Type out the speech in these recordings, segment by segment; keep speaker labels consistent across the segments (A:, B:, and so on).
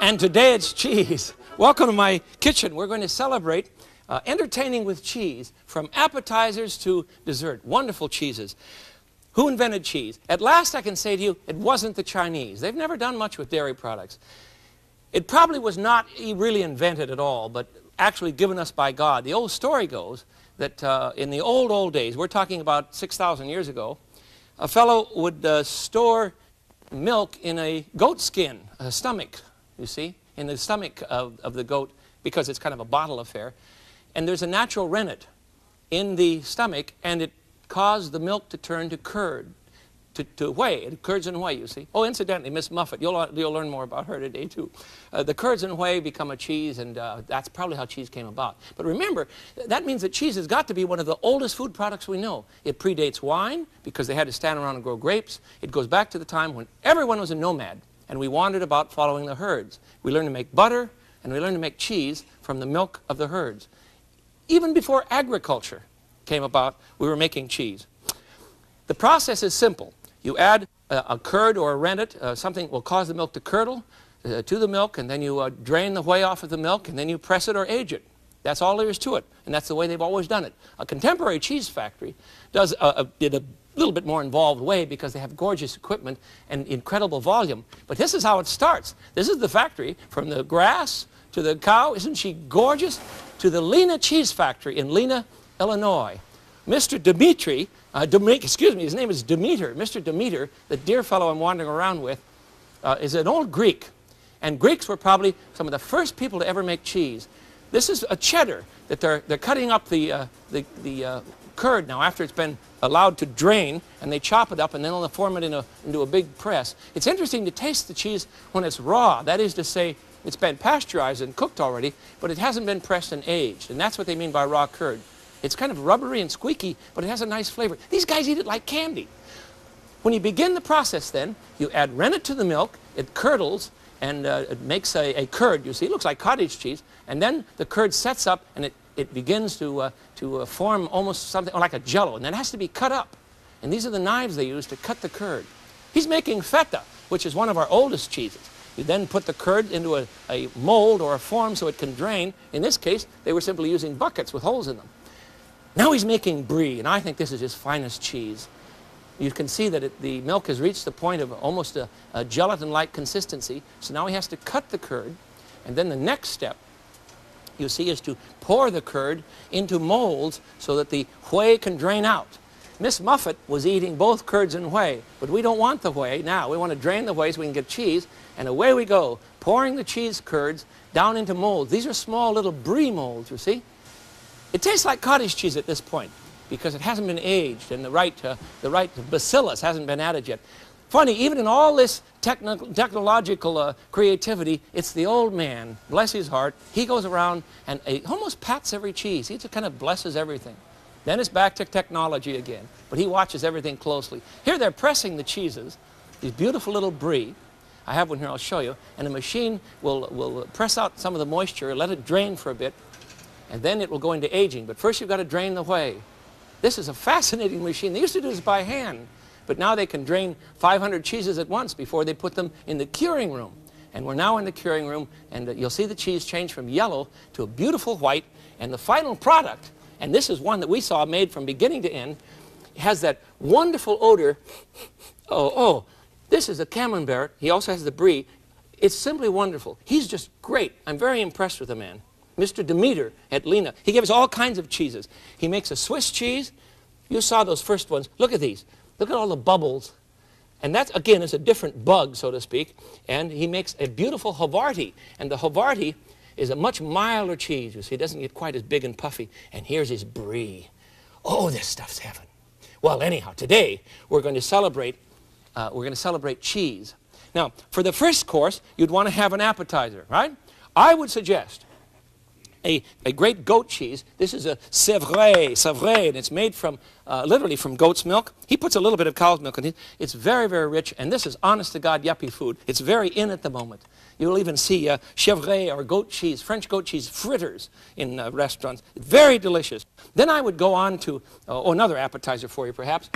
A: And today it's cheese. Welcome to my kitchen. We're going to celebrate entertaining with cheese, from appetizers to dessert. Wonderful cheeses. Who invented cheese? At last I can say to you, it wasn't the Chinese. They've never done much with dairy products. It probably was not really invented at all, but actually given us by God. The old story goes that in the old days, we're talking about 6,000 years ago, a fellow would store milk in a goat skin, a stomach, you see, in the stomach of the goat, because it's kind of a bottle affair. And there's a natural rennet in the stomach, and it caused the milk to turn to curd, to whey. It curds and whey, you see. Oh, incidentally, Miss Muffet, you'll learn more about her today, too. The curds and whey become a cheese, and that's probably how cheese came about. But remember, that means that cheese has got to be one of the oldest food products we know. It predates wine, because they had to stand around and grow grapes. It goes back to the time when everyone was a nomad, and we wandered about following the herds. We learned to make butter, and we learned to make cheese from the milk of the herds. Even before agriculture came about, we were making cheese. The process is simple. You add a curd or a rennet, something will cause the milk to curdle, to the milk, and then you drain the whey off of the milk, and then you press it or age it. That's all there is to it, and that's the way they've always done it. A contemporary cheese factory did a little bit more involved way, because they have gorgeous equipment and incredible volume. But this is how it starts. This is the factory, from the grass to the cow, isn't she gorgeous, to the Lena Cheese Factory in Lena, Illinois. Mr. Dimitri, excuse me, his name is Demeter. Mr. Demeter, the dear fellow I'm wandering around with, is an old Greek. And Greeks were probably some of the first people to ever make cheese. This is a cheddar that they're cutting up the curd now after it's been allowed to drain, and they chop it up, and then they'll form it into a big press. It's interesting to taste the cheese when it's raw. That is to say, it's been pasteurized and cooked already, but it hasn't been pressed and aged, and that's what they mean by raw curd. It's kind of rubbery and squeaky, but it has a nice flavor. These guys eat it like candy. When you begin the process then, you add rennet to the milk, it curdles, and it makes a curd, you see. It looks like cottage cheese, and then the curd sets up, and it begins to form almost something like a jello, and that has to be cut up. And these are the knives they use to cut the curd. He's making feta, which is one of our oldest cheeses. You then put the curd into a mold or a form so it can drain. In this case, they were simply using buckets with holes in them. Now he's making brie, and I think this is his finest cheese. You can see that the milk has reached the point of almost a gelatin-like consistency, so now he has to cut the curd, and then the next step, you see, is to pour the curd into molds so that the whey can drain out. Miss Muffet was eating both curds and whey, but we don't want the whey now. We want to drain the whey so we can get cheese, and away we go, pouring the cheese curds down into molds. These are small little brie molds, you see. It tastes like cottage cheese at this point, because it hasn't been aged, and the right bacillus hasn't been added yet. Funny, even in all this technological creativity, it's the old man, bless his heart. He goes around and almost pats every cheese. He just kind of blesses everything. Then it's back to technology again, but he watches everything closely. Here they're pressing the cheeses, these beautiful little brie. I have one here, I'll show you. And the machine will press out some of the moisture, let it drain for a bit, and then it will go into aging. But first you've got to drain the whey. This is a fascinating machine. They used to do this by hand, but now they can drain 500 cheeses at once before they put them in the curing room. And we're now in the curing room, and you'll see the cheese change from yellow to a beautiful white, and the final product, and this is one that we saw made from beginning to end, has that wonderful odor. Oh, this is a camembert. He also has the brie. It's simply wonderful. He's just great. I'm very impressed with the man. Mr. Demeter at Lena. He gives all kinds of cheeses. He makes a Swiss cheese. You saw those first ones. Look at these. Look at all the bubbles. And that, again, is a different bug, so to speak. And he makes a beautiful Havarti. And the Havarti is a much milder cheese. You see, it doesn't get quite as big and puffy. And here's his brie. Oh, this stuff's heaven. Well, anyhow, today we're going to celebrate cheese. Now, for the first course, you'd want to have an appetizer, right? I would suggest a great goat cheese. This is a Sèvres, and it's made from, literally from goat's milk. He puts a little bit of cow's milk in it. It's very, very rich, and this is honest-to-God yuppie food. It's very in at the moment. You'll even see Chèvres or goat cheese, French goat cheese fritters in restaurants. Very delicious. Then I would go on to, another appetizer for you perhaps,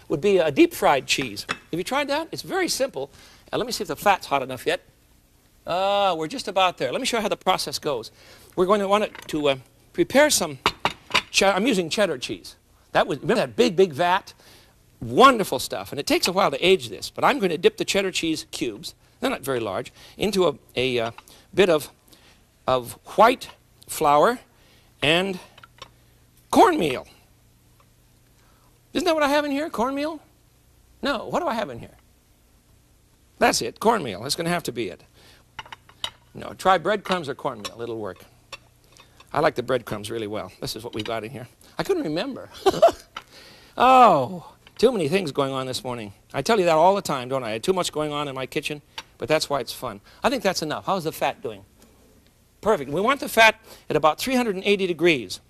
A: would be a deep-fried cheese. Have you tried that? It's very simple. Let me see if the fat's hot enough yet. We're just about there. Let me show you how the process goes. We're going to want to prepare some, I'm using cheddar cheese. Remember that big, big vat? Wonderful stuff. And it takes a while to age this, but I'm going to dip the cheddar cheese cubes, they're not very large, into a bit of white flour and cornmeal. Isn't that what I have in here, cornmeal? No, what do I have in here? That's it, cornmeal. That's going to have to be it. No, try breadcrumbs or cornmeal. It'll work. I like the breadcrumbs really well. This is what we got in here. I couldn't remember. Oh, too many things going on this morning. I tell you that all the time, don't I? I had too much going on in my kitchen, but that's why it's fun. I think that's enough. How's the fat doing? Perfect. We want the fat at about 380 degrees.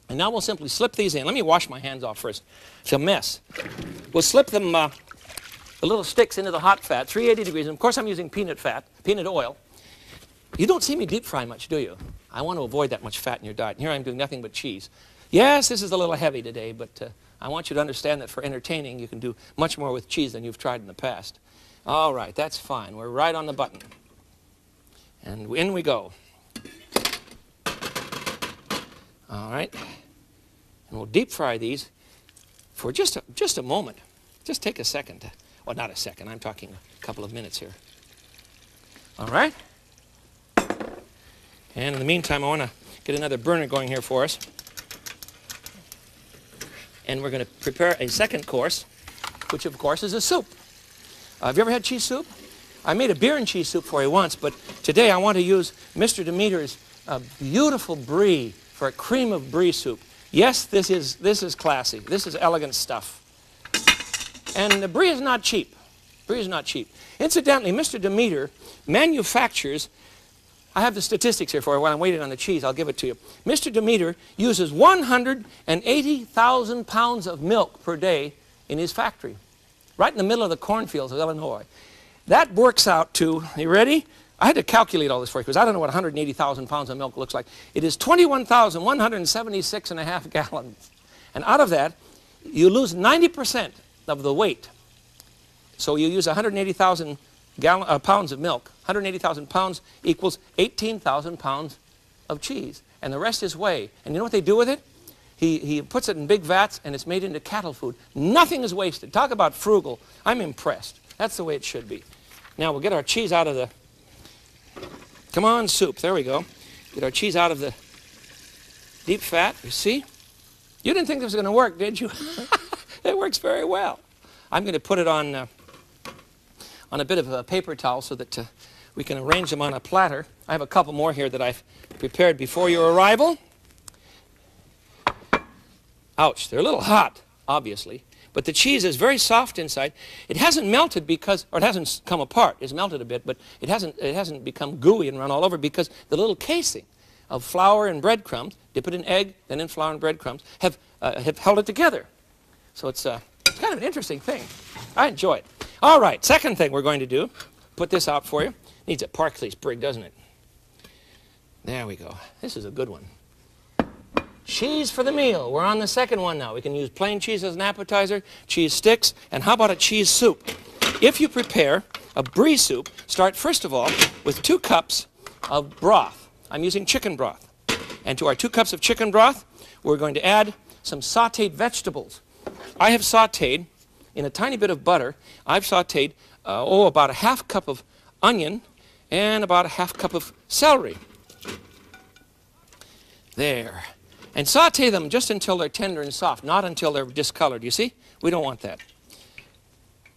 A: And now we'll simply slip these in. Let me wash my hands off first. It's a mess. We'll slip them, the little sticks into the hot fat, 380 degrees. And of course I'm using peanut oil. You don't see me deep fry much, do you? I want to avoid that much fat in your diet. And here I'm doing nothing but cheese. Yes, this is a little heavy today, but I want you to understand that for entertaining, you can do much more with cheese than you've tried in the past. All right, that's fine. We're right on the button. And in we go. All right. And we'll deep fry these for just a moment. Just take a second. Well, not a second. I'm talking a couple of minutes here. All right. And in the meantime, I want to get another burner going here for us. And we're going to prepare a second course, which of course is a soup. Have you ever had cheese soup? I made a beer and cheese soup for you once, but today I want to use Mr. Demeter's beautiful brie for a cream of brie soup. Yes, this is classy. This is elegant stuff. And the brie is not cheap. Brie is not cheap. Incidentally, Mr. Demeter manufactures, I have the statistics here for you while I'm waiting on the cheese. I'll give it to you. Mr. Demeter uses 180,000 pounds of milk per day in his factory, right in the middle of the cornfields of Illinois. That works out to, you ready? I had to calculate all this for you because I don't know what 180,000 pounds of milk looks like. It is 21,176.5 gallons. And out of that, you lose 90% of the weight. So you use 180,000 pounds of milk. 180,000 pounds equals 18,000 pounds of cheese. And the rest is whey. And you know what they do with it? He puts it in big vats and it's made into cattle food. Nothing is wasted. Talk about frugal. I'm impressed. That's the way it should be. Now we'll get our cheese out of the, come on, soup. There we go. Get our cheese out of the deep fat. You see? You didn't think this was going to work, did you? It works very well. I'm going to put it on a bit of a paper towel so that we can arrange them on a platter. I have a couple more here that I've prepared before your arrival. Ouch, they're a little hot, obviously. But the cheese is very soft inside. It hasn't melted because, or it hasn't come apart. It's melted a bit, but it hasn't become gooey and run all over because the little casing of flour and breadcrumbs, dip it in egg, then in flour and breadcrumbs, have held it together. So it's kind of an interesting thing. I enjoy it. All right, second thing we're going to do, put this out for you. Needs a Parkley sprig, doesn't it? There we go. This is a good one. Cheese for the meal. We're on the second one now. We can use plain cheese as an appetizer, cheese sticks, and how about a cheese soup? If you prepare a brie soup, start first of all with 2 cups of broth. I'm using chicken broth. And to our 2 cups of chicken broth, we're going to add some sauteed vegetables. I have sauteed, in a tiny bit of butter, I've sauteed, about a half cup of onion and about a half cup of celery. There. And saute them just until they're tender and soft, not until they're discolored. You see? We don't want that.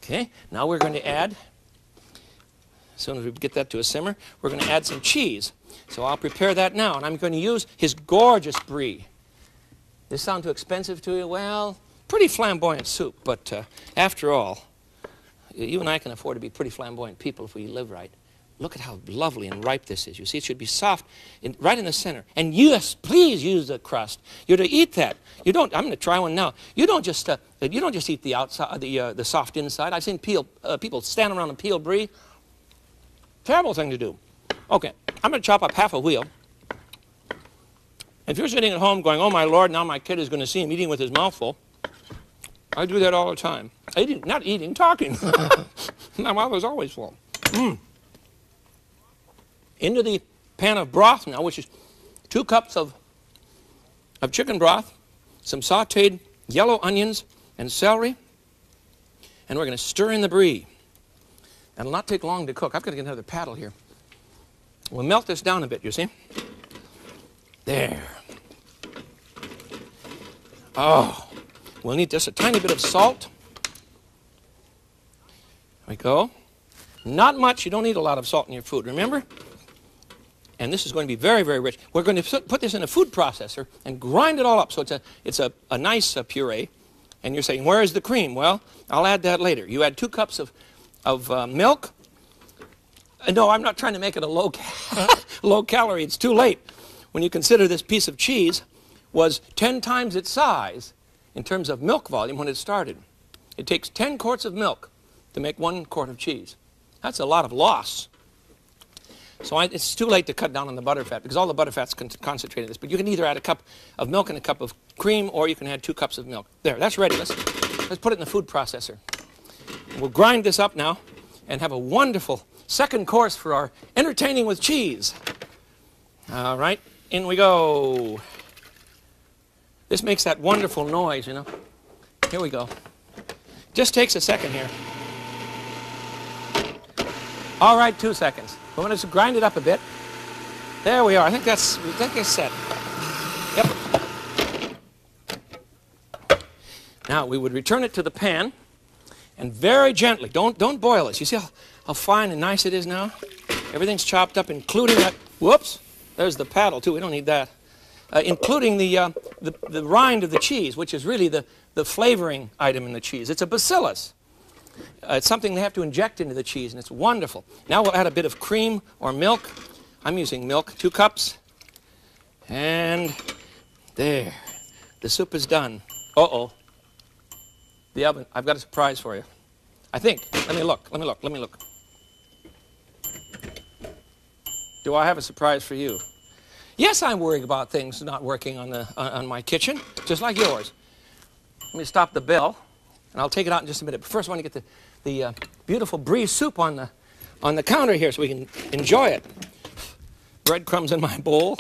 A: Okay, now we're going to add As soon as we get that to a simmer, we're going to add some cheese. So I'll prepare that now, and I'm going to use his gorgeous brie. This sound too expensive to you? Well, pretty flamboyant soup, but after all, you and I can afford to be pretty flamboyant people if we live right. Look at how lovely and ripe this is. You see, it should be soft right in the center. And yes, please use the crust. You're to eat that. You don't. I'm going to try one now. You don't just eat the outside, the soft inside. I've seen people stand around and peel brie. Terrible thing to do. Okay, I'm going to chop up half a wheel. If you're sitting at home going, "Oh my Lord, now my kid is going to see him eating with his mouth full," I do that all the time. Not eating, talking. My mouth is always full. Into the pan of broth now, which is 2 cups of chicken broth, some sauteed yellow onions and celery, and we're going to stir in the brie. That'll not take long to cook. I've got to get another paddle here. We'll melt this down a bit, you see. There. Oh, we'll need just a tiny bit of salt. There we go. Not much. You don't need a lot of salt in your food, remember? And this is going to be very, very rich. We're going to put this in a food processor and grind it all up so it's a nice puree. And you're saying, where is the cream? Well, I'll add that later. You add 2 cups of milk. No, I'm not trying to make it a low calorie. It's too late. When you consider this piece of cheese was 10 times its size in terms of milk volume when it started. It takes 10 quarts of milk to make 1 quart of cheese. That's a lot of loss. So it's too late to cut down on the butterfat because all the butterfat's concentrated in this. But you can either add a cup of milk and a cup of cream, or you can add 2 cups of milk. There, that's ready. Let's put it in the food processor. We'll grind this up now and have a wonderful second course for our entertaining with cheese. All right, in we go. This makes that wonderful noise, you know. Here we go. Just takes a second here. All right, 2 seconds. We're going to grind it up a bit. There we are. I think that's set. Yep. Now we would return it to the pan, and very gently. Don't boil this. You see how fine and nice it is now? Everything's chopped up, including that. Whoops. There's the paddle too. We don't need that. Including the rind of the cheese, which is really the flavoring item in the cheese. It's a bacillus. It's something they have to inject into the cheese, and it's wonderful. Now we'll add a bit of cream or milk. I'm using milk, 2 cups. And there. The soup is done. Uh-oh. The oven. I've got a surprise for you. I think. Let me look. Do I have a surprise for you? Yes, I'm worried about things not working on my kitchen, just like yours. Let me stop the bell. And I'll take it out in just a minute. But first I want to get the beautiful brie soup on the counter here so we can enjoy it. Breadcrumbs in my bowl.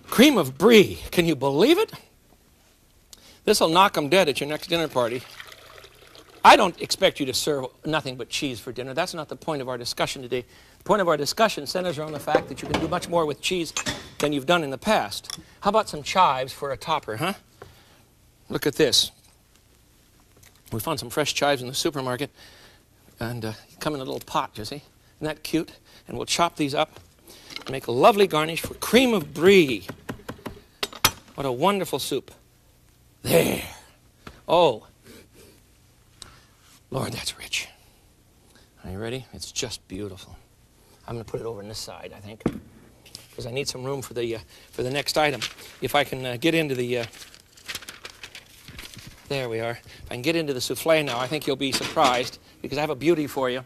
A: Cream of brie. Can you believe it? This will knock them dead at your next dinner party. I don't expect you to serve nothing but cheese for dinner. That's not the point of our discussion today. The point of our discussion centers around the fact that you can do much more with cheese than you've done in the past. How about some chives for a topper, huh? Look at this. We found some fresh chives in the supermarket, and come in a little pot, you see? Isn't that cute? And we'll chop these up and make a lovely garnish for cream of brie. What a wonderful soup. There. Oh. Lord, that's rich. Are you ready? It's just beautiful. I'm going to put it over on this side, I think, because I need some room for the next item. If I can get into the... There we are. If I can get into the souffle now, I think you'll be surprised because I have a beauty for you.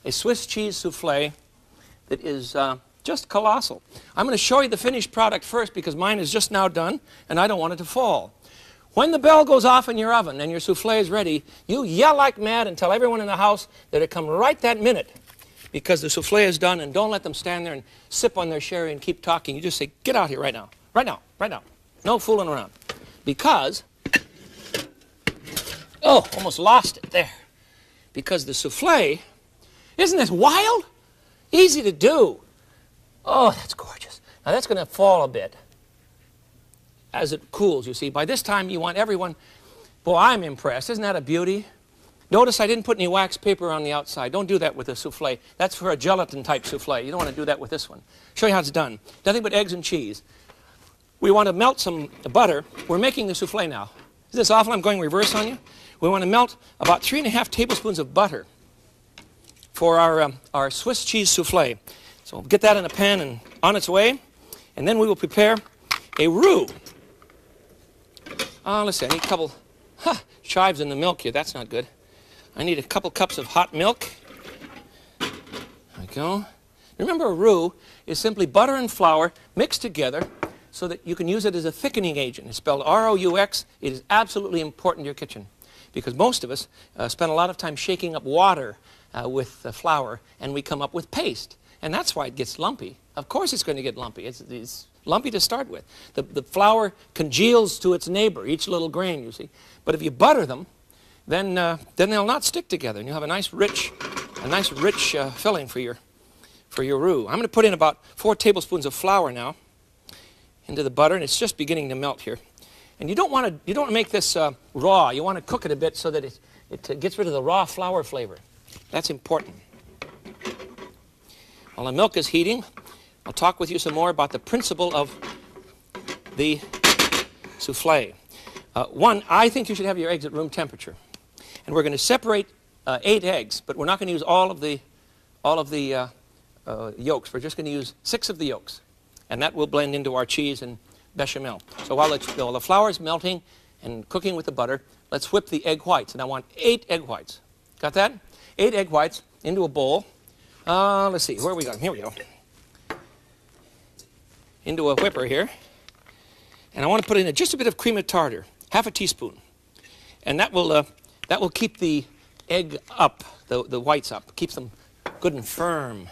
A: A Swiss cheese souffle that is just colossal. I'm going to show you the finished product first because mine is just now done and I don't want it to fall. When the bell goes off in your oven and your souffle is ready, you yell like mad and tell everyone in the house that it come right that minute because the souffle is done, and don't let them stand there and sip on their sherry and keep talking. You just say, get out here right now. Right now. Right now. No fooling around. Because... Oh, almost lost it there. Because the souffle, isn't this wild? Easy to do. Oh, that's gorgeous. Now that's going to fall a bit as it cools, you see. By this time you want everyone, boy, I'm impressed. Isn't that a beauty? Notice I didn't put any wax paper on the outside. Don't do that with a souffle. That's for a gelatin type souffle. You don't want to do that with this one. Show you how it's done. Nothing but eggs and cheese. We want to melt some butter. We're making the souffle now. Is this awful? I'm going reverse on you. We want to melt about 3½ tablespoons of butter for our Swiss cheese souffle. So we'll get that in a pan and on its way. And then we will prepare a roux. Let's see, I need a couple chives in the milk here. That's not good. I need a couple cups of hot milk. There we go. Remember, a roux is simply butter and flour mixed together so that you can use it as a thickening agent. It's spelled R-O-U-X. It is absolutely important to your kitchen because most of us spend a lot of time shaking up water with flour, and we come up with paste. And that's why it gets lumpy. Of course it's going to get lumpy. It's lumpy to start with. The flour congeals to its neighbor, each little grain, you see. But if you butter them, then they'll not stick together, and you'll have a nice rich filling for your roux. I'm going to put in about 4 tablespoons of flour now into the butter, and it's just beginning to melt here. And you don't want to make this raw. You want to cook it a bit so that it gets rid of the raw flour flavor. That's important. While the milk is heating, I'll talk with you some more about the principle of the souffle. One, I think you should have your eggs at room temperature. And we're going to separate 8 eggs, but we're not going to use all of the yolks. We're just going to use 6 of the yolks. And that will blend into our cheese and bechamel. So while the flour is melting and cooking with the butter, let's whip the egg whites. And I want 8 egg whites. Got that? 8 egg whites into a bowl. Let's see, where are we going? Here we go. Into a whipper here. And I want to put in just a bit of cream of tartar, half a teaspoon. And that will keep the egg up, the whites up, keeps them good and firm.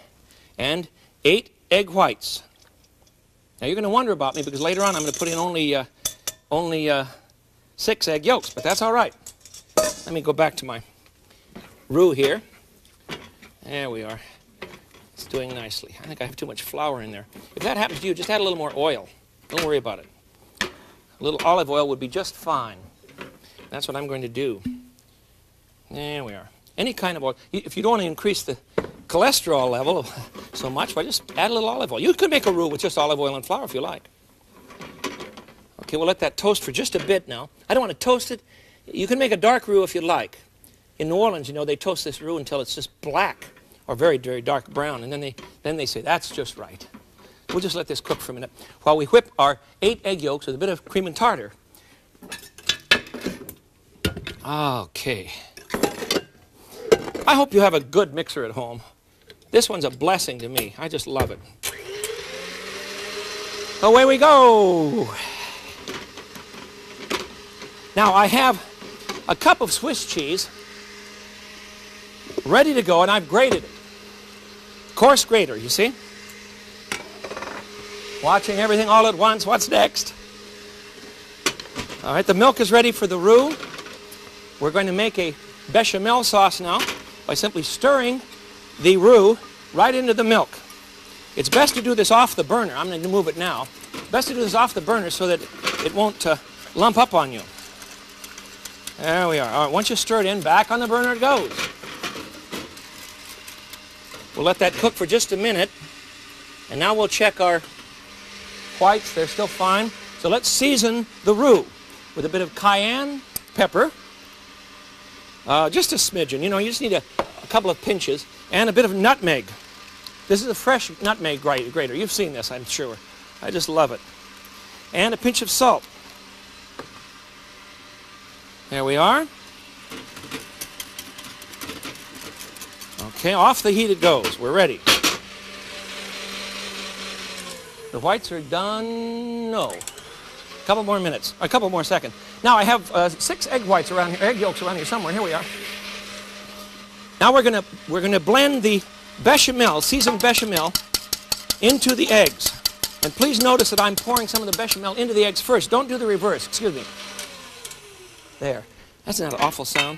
A: And 8 egg whites. Now you're going to wonder about me because later on I'm going to put in only 6 egg yolks, but that's all right. Let me go back to my roux here. There we are. It's doing nicely. I think I have too much flour in there. If that happens to you, just add a little more oil. Don't worry about it. A little olive oil would be just fine. That's what I'm going to do. There we are. Any kind of oil. If you don't want to increase the cholesterol level so much, well, just add a little olive oil. You could make a roux with just olive oil and flour if you like. Okay, we'll let that toast for just a bit now. I don't want to toast it. You can make a dark roux if you like. In New Orleans, you know, they toast this roux until it's just black or very, very dark brown, and then they say, that's just right. We'll just let this cook for a minute while we whip our 8 egg yolks with a bit of cream and tartar. Okay. I hope you have a good mixer at home. This one's a blessing to me. I just love it. Away we go. Now I have a cup of Swiss cheese ready to go, and I've grated it. Coarse grater, you see? Watching everything all at once. What's next? All right, the milk is ready for the roux. We're going to make a bechamel sauce now by simply stirring the roux right into the milk. It's best to do this off the burner. I'm going to move it now. Best to do this off the burner so that it won't lump up on you. There we are. All right, once you stir it in, back on the burner it goes. We'll let that cook for just a minute, and now we'll check our whites. They're still fine. So let's season the roux with a bit of cayenne pepper, just a smidgen. You know, you just need a couple of pinches, and a bit of nutmeg. This is a fresh nutmeg grater. You've seen this, I'm sure. I just love it. And a pinch of salt. There we are. Okay, off the heat it goes. We're ready. The whites are done. No. A couple more minutes. A couple more seconds. Now I have 6 egg whites around here, egg yolks around here somewhere. Here we are. Now we're gonna blend the bechamel, seasoned bechamel, into the eggs. And please notice that I'm pouring some of the bechamel into the eggs first. Don't do the reverse. Excuse me. There. That's not an awful sound.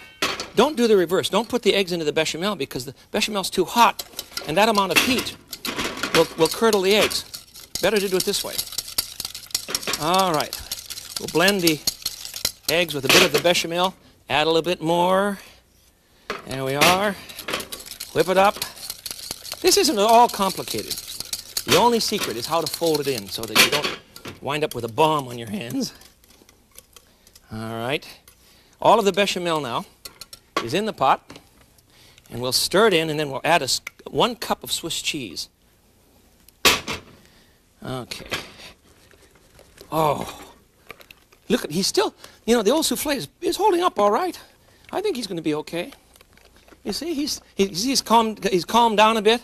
A: Don't do the reverse. Don't put the eggs into the bechamel because the bechamel's too hot, and that amount of heat will curdle the eggs. Better to do it this way. All right. We'll blend the eggs with a bit of the bechamel. Add a little bit more. There we are. Whip it up. This isn't at all complicated. The only secret is how to fold it in so that you don't wind up with a bomb on your hands. All right. All of the bechamel now is in the pot, and we'll stir it in, and then we'll add 1 cup of Swiss cheese. Okay. Oh, look at, he's still, you know, the old souffle is holding up all right. I think he's going to be okay. You see, he's calmed down a bit,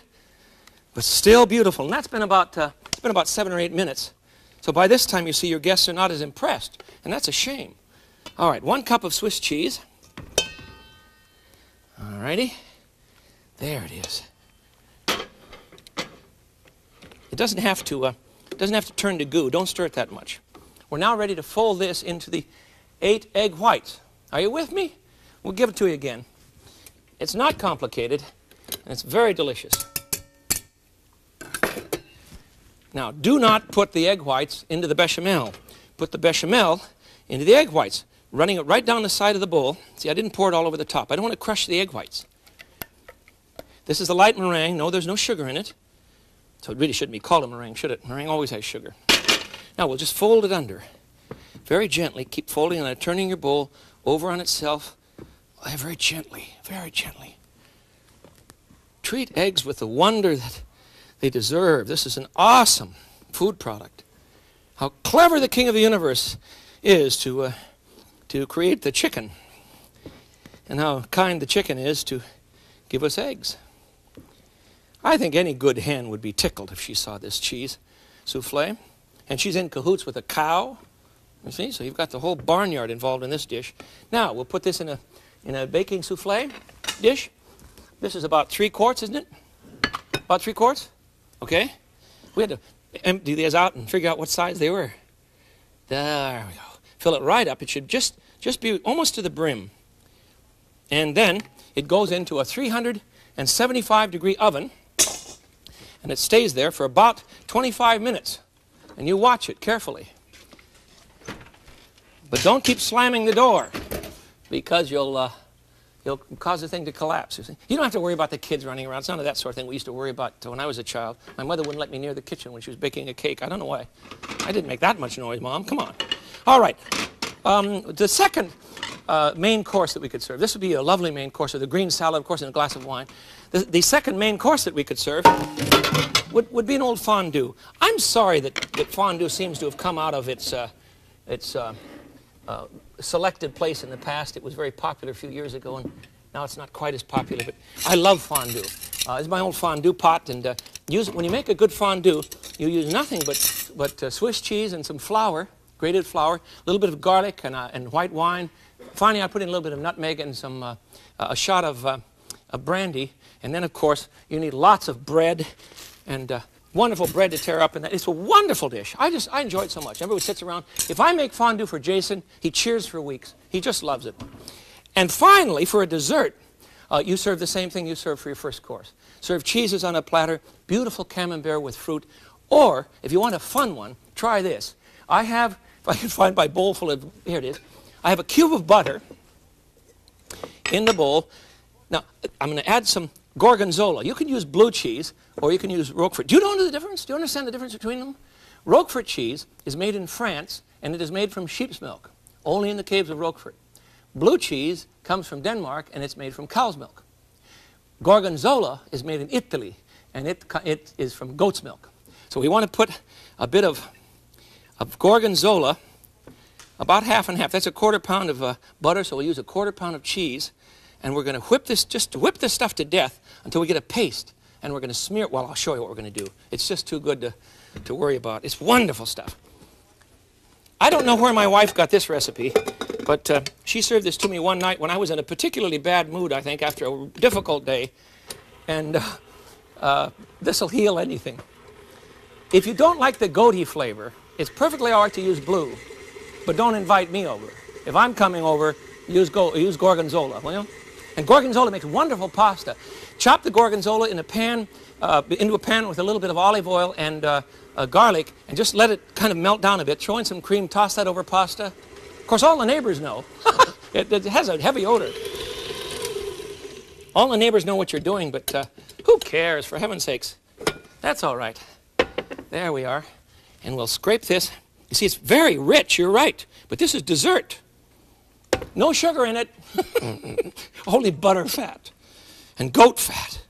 A: but still beautiful. And that's been about it's been about 7 or 8 minutes. So by this time, you see, your guests are not as impressed, and that's a shame. All right, 1 cup of Swiss cheese. All righty, there it is. It doesn't have to turn to goo. Don't stir it that much. We're now ready to fold this into the 8 egg whites. Are you with me? We'll give it to you again. It's not complicated, and it's very delicious. Now, do not put the egg whites into the bechamel. Put the bechamel into the egg whites, running it right down the side of the bowl. See, I didn't pour it all over the top. I don't want to crush the egg whites. This is the light meringue. No, there's no sugar in it. So it really shouldn't be called a meringue, should it? Meringue always has sugar. Now, we'll just fold it under. Very gently. Keep folding and turning your bowl over on itself. Very gently, very gently. Treat eggs with the wonder that they deserve. This is an awesome food product. How clever the King of the Universe is to create the chicken, and how kind the chicken is to give us eggs. I think any good hen would be tickled if she saw this cheese souffle. And she's in cahoots with a cow. You see, so you've got the whole barnyard involved in this dish. Now, we'll put this in a baking souffle dish. This is about 3 quarts, isn't it? About 3 quarts? Okay. We had to empty these out and figure out what size they were. There we go. Fill it right up. It should just be almost to the brim. And then it goes into a 375-degree oven, and it stays there for about 25 minutes. And you watch it carefully. But don't keep slamming the door, because you'll cause the thing to collapse. You don't have to worry about the kids running around. It's none of that sort of thing we used to worry about when I was a child. My mother wouldn't let me near the kitchen when she was baking a cake. I don't know why. I didn't make that much noise, Mom. Come on. All right. The second main course that we could serve, this would be a lovely main course, or the green salad, of course, and a glass of wine. The second main course that we could serve would be an old fondue. I'm sorry that fondue seems to have come out of its selected place in the past. It was very popular a few years ago, and now it's not quite as popular, but I love fondue. This is my old fondue pot, and when you make a good fondue, you use nothing but Swiss cheese and some flour, grated flour, a little bit of garlic and white wine. Finally, I put in a little bit of nutmeg and a shot of brandy, and then, of course, you need lots of bread and wonderful bread to tear up, and it's a wonderful dish. I enjoy it so much. Everybody sits around. If I make fondue for Jason, he cheers for weeks. He just loves it. And finally, for a dessert, you serve the same thing you serve for your first course. Serve cheeses on a platter, beautiful camembert with fruit, or if you want a fun one, try this. I have, if I can find my bowl full of, here it is. I have a cube of butter in the bowl. Now, I'm going to add some gorgonzola. You can use blue cheese, or you can use Roquefort. Do you know the difference? Do you understand the difference between them? Roquefort cheese is made in France, and it is made from sheep's milk, only in the caves of Roquefort. Blue cheese comes from Denmark, and it's made from cow's milk. Gorgonzola is made in Italy, and it is from goat's milk. So we want to put a bit of gorgonzola, about half and half. That's a 1/4 pound of butter, so we'll use a 1/4 pound of cheese. And we're going to whip this stuff to death until we get a paste. And we're going to smear it. Well, I'll show you what we're going to do. It's just too good to worry about. It's wonderful stuff. I don't know where my wife got this recipe, but she served this to me one night when I was in a particularly bad mood, I think, after a difficult day. And this will heal anything. If you don't like the goaty flavor, it's perfectly all right to use blue, but don't invite me over. If I'm coming over, use gorgonzola, will you? And gorgonzola makes wonderful pasta. Chop the gorgonzola in a pan, into a pan with a little bit of olive oil and garlic, and just let it kind of melt down a bit. Throw in some cream, toss that over pasta. Of course, all the neighbors know. It has a heavy odor. All the neighbors know what you're doing, but who cares, for heaven's sakes? That's all right. There we are. And we'll scrape this. You see, it's very rich, you're right. But this is dessert. No sugar in it. Only butter fat and goat fat.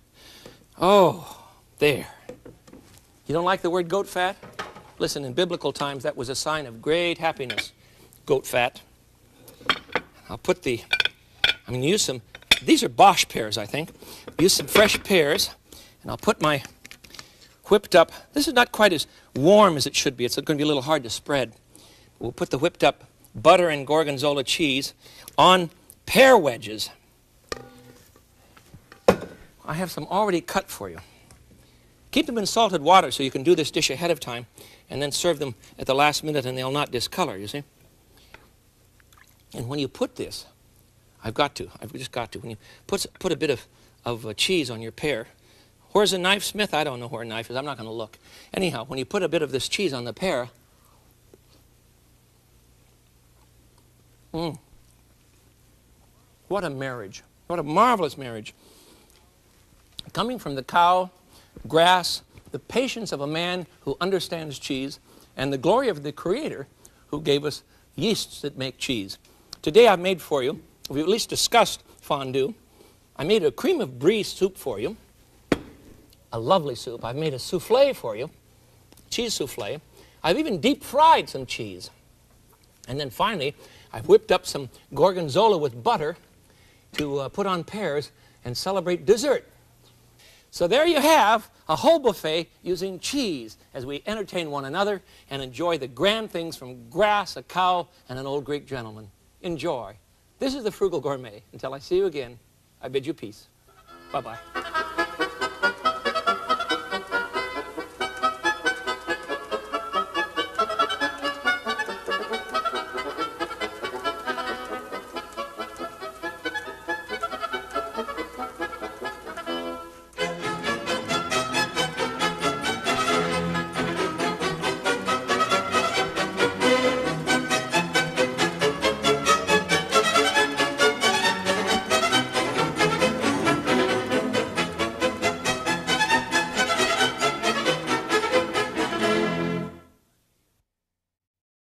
A: Oh, there. You don't like the word goat fat? Listen, in biblical times, that was a sign of great happiness. Goat fat. I'll put the, I'm going to use some, these are Bosch pears, I think. Use some fresh pears, and I'll put my whipped up, this is not quite as warm as it should be. It's going to be a little hard to spread. We'll put the whipped up butter and gorgonzola cheese on pear wedges. I have some already cut for you. Keep them in salted water so you can do this dish ahead of time and then serve them at the last minute and they'll not discolor, you see. And when you put this, I've just got to, when you put a bit of cheese on your pear. Where's a knife, Smith? I don't know where a knife is. I'm not going to look. Anyhow, when you put a bit of this cheese on the pear, what a marriage. What a marvelous marriage. Coming from the cow, grass, the patience of a man who understands cheese, and the glory of the Creator who gave us yeasts that make cheese. Today I've made for you, we've at least discussed fondue. I made a cream of brie soup for you. A lovely soup. I've made a souffle for you, cheese souffle. I've even deep fried some cheese. And then finally, I've whipped up some gorgonzola with butter to put on pears and celebrate dessert. So there you have a whole buffet using cheese as we entertain one another and enjoy the grand things from grass, a cow, and an old Greek gentleman. Enjoy. This is the Frugal Gourmet. Until I see you again, I bid you peace. Bye-bye.